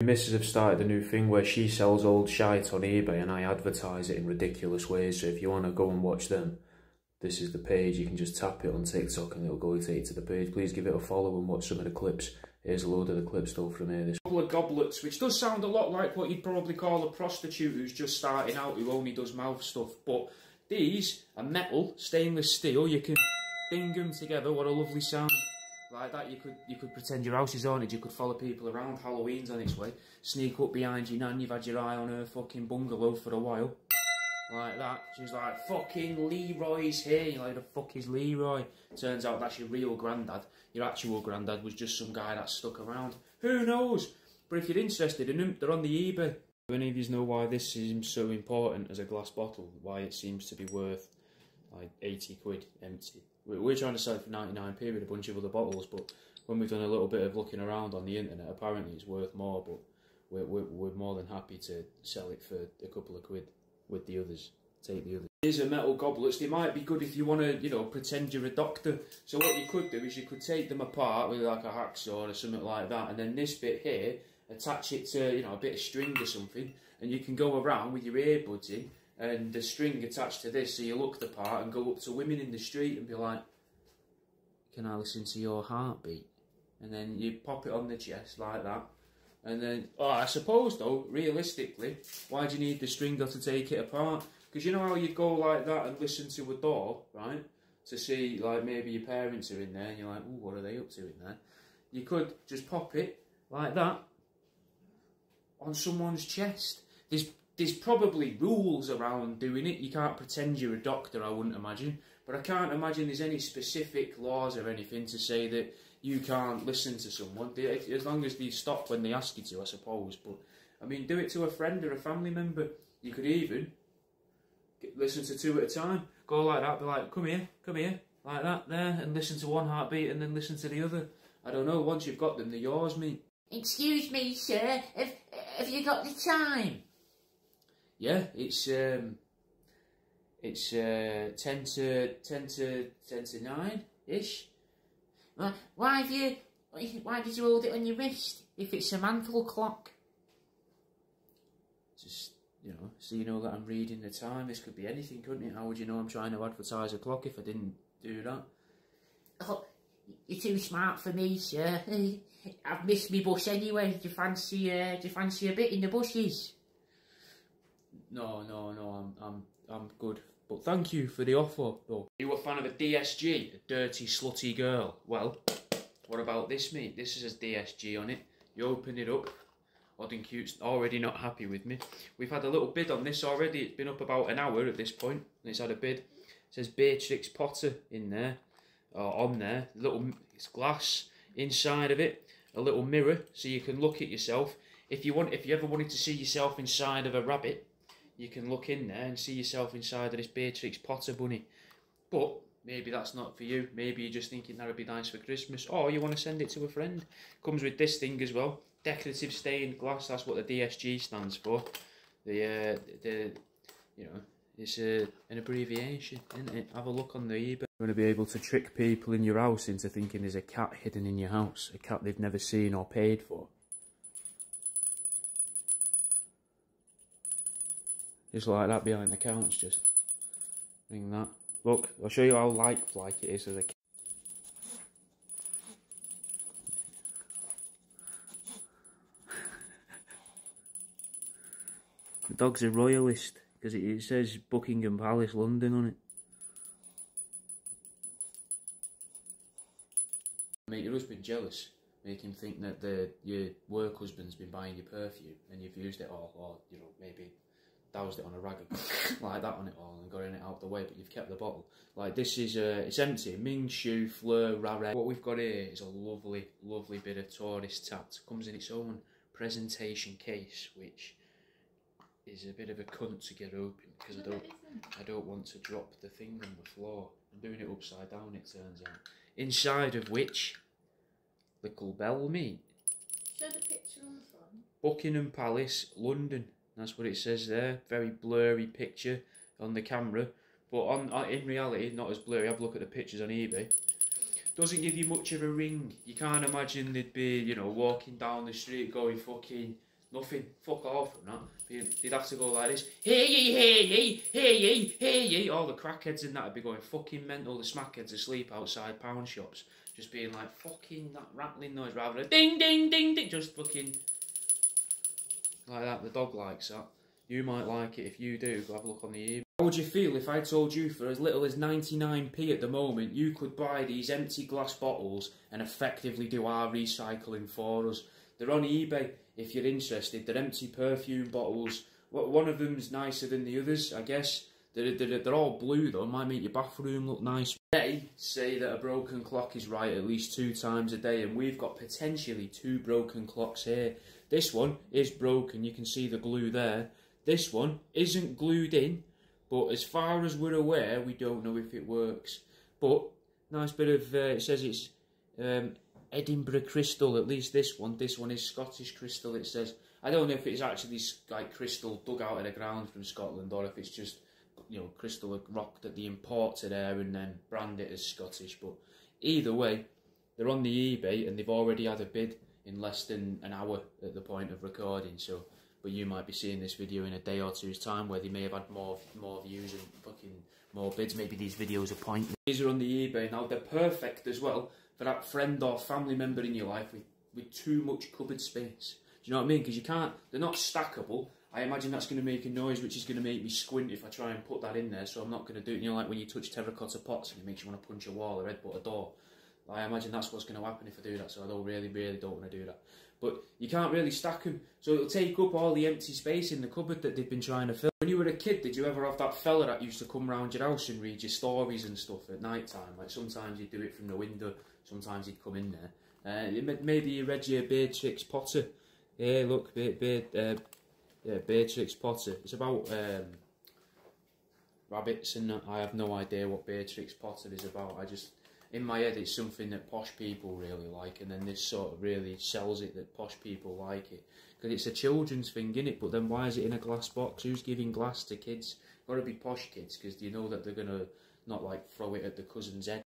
My missus have started a new thing where she sells old shite on eBay and I advertise it in ridiculous ways. So if you want to go and watch them, this is the page. You can just tap it on TikTok and it'll go take you to the page. Please give it a follow and watch some of the clips. Here's a load of the clips though from here. This couple of goblets, which does sound a lot like what you'd probably call a prostitute who's just starting out, who only does mouth stuff. But these are metal, stainless steel. You can ding them together. What a lovely sound. Like that, you could pretend your house is haunted, you could follow people around, Halloween's on its way, sneak up behind your nan, you've had your eye on her fucking bungalow for a while. Like that. She's like, fucking Leroy's here. You're like, the fuck is Leroy? Turns out that's your real granddad. Your actual granddad was just some guy that stuck around. Who knows? But if you're interested in them, they're on the eBay. Do any of you know why this seems so important as a glass bottle? Why it seems to be worth like 80 quid empty? We're trying to sell it for 99p with a bunch of other bottles, but when we've done a little bit of looking around on the internet, apparently it's worth more, but we're more than happy to sell it for a couple of quid with the others. Take the others. These are metal goblets. They might be good if you want to, you know, pretend you're a doctor. So what you could do is you could take them apart with like a hacksaw or something like that, and then this bit here, attach it to, you know, a bit of string or something, and you can go around with your earbuds in, and the string attached to this, so you look the part and go up to women in the street and be like, can I listen to your heartbeat? And then you pop it on the chest like that. And then, oh, I suppose though, realistically, why do you need the string though to take it apart? Because you know how you go like that and listen to a door, right? To see, like, maybe your parents are in there and you're like, ooh, what are they up to in there? You could just pop it like that on someone's chest. There's probably rules around doing it. You can't pretend you're a doctor, I wouldn't imagine. But I can't imagine there's any specific laws or anything to say that you can't listen to someone. As long as they stop when they ask you to, I suppose. But, I mean, do it to a friend or a family member. You could even listen to two at a time. Go like that, be like, come here, like that, there, and listen to one heartbeat and then listen to the other. I don't know, once you've got them, they're yours, mate. Excuse me, sir, have you got the time? Yeah, it's 10 to 9-ish. Why did you hold it on your wrist if it's a mantle clock? Just, you know, so you know that I'm reading the time. This could be anything, couldn't it? How would you know I'm trying to advertise a clock if I didn't do that? Oh, you're too smart for me, sir. I've missed my bus anyway. Do you fancy a bit in the bushes? No, I'm good. But thank you for the offer, though. Are you a fan of a DSG? A dirty, slutty girl? Well, what about this, mate? This is a DSG on it. You open it up. Odd and Cute's already not happy with me. We've had a little bid on this already. It's been up about an hour at this point, and it's had a bid. It says Beatrix Potter in there, or on there. It's glass inside of it. A little mirror, so you can look at yourself. If you ever wanted to see yourself inside of a rabbit, you can look in there and see yourself inside of this Beatrix Potter bunny. But maybe that's not for you. Maybe you're just thinking that would be nice for Christmas. Or you want to send it to a friend. Comes with this thing as well. Decorative stained glass. That's what the DSG stands for. You know, it's an abbreviation, isn't it? Have a look on the eBay. You're going to be able to trick people in your house into thinking there's a cat hidden in your house. A cat they've never seen or paid for. Just like that behind the counter, just ring that. Look, I'll show you how lifelike it is as a cat. The dog's a royalist because it says Buckingham Palace, London on it. Make your husband jealous. Make him think that your work husband's been buying your perfume and you've used it all, or you know, maybe doused it on a rag like that on it all and got it out the way, but you've kept the bottle. Like this is it's empty. Ming Shu Fleur Rare. What we've got here is a lovely bit of tourist tat. Comes in its own presentation case, which is a bit of a cunt to get open because I don't want to drop the thing on the floor. I'm doing it upside down, it turns out. Inside of which little bell meat. Show the picture on the front. Buckingham Palace, London. That's what it says there. Very blurry picture on the camera, but in reality, not as blurry. Have a look at the pictures on eBay. Doesn't give you much of a ring. You can't imagine they'd be, you know, walking down the street going fucking Nothing. Fuck off from that. They'd have to go like this. Hey ye, hey ye, hey ye, hey ye. All the crackheads in that would be going fucking mental. The smackheads asleep outside pound shops. Just being like fucking that rattling noise rather than ding, ding, ding, ding. Just fucking like that. The dog likes that. You might like it. If you do, go have a look on the eBay. How would you feel if I told you for as little as 99p at the moment, you could buy these empty glass bottles and effectively do our recycling for us? They're on eBay if you're interested. They're empty perfume bottles. One of them's nicer than the others, I guess. They're all blue though, might make your bathroom look nice. They say that a broken clock is right at least 2 times a day, and we've got potentially 2 broken clocks here. This one is broken, you can see the glue there. This one isn't glued in, but as far as we're aware, we don't know if it works. But, nice bit of, it says it's Edinburgh crystal, at least this one. This one is Scottish crystal, it says. I don't know if it's actually like crystal dug out of the ground from Scotland, or if it's just, you know, crystal rock that they import to there and then brand it as Scottish. But either way, they're on the eBay and they've already had a bid in less than an hour at the point of recording. So, but you might be seeing this video in a day or two's time where they may have had more views and fucking more bids. Maybe these videos are pointless. These are on the eBay now. They're perfect as well for that friend or family member in your life with too much cupboard space. Do you know what I mean? Because you can't, they're not stackable. I imagine that's going to make a noise which is going to make me squint if I try and put that in there, so I'm not going to do it. You know, like when you touch terracotta pots and it makes you want to punch a wall or headbutt a door. I imagine that's what's going to happen if I do that, so I really don't want to do that. But you can't really stack them, so it'll take up all the empty space in the cupboard that they've been trying to fill. When you were a kid, did you ever have that fella that used to come round your house and read your stories and stuff at night time? Like sometimes he'd do it from the window, sometimes he'd come in there. Maybe you read your Beatrix Potter. Yeah, look, Beatrix Potter. It's about rabbits, and I have no idea what Beatrix Potter is about. In my head, it's something that posh people really like, and then this sort of really sells it that posh people like it. Because it's a children's thing, innit? But then why is it in a glass box? Who's giving glass to kids? Got to be posh kids, because you know that they're going to not like throw it at the cousin's head.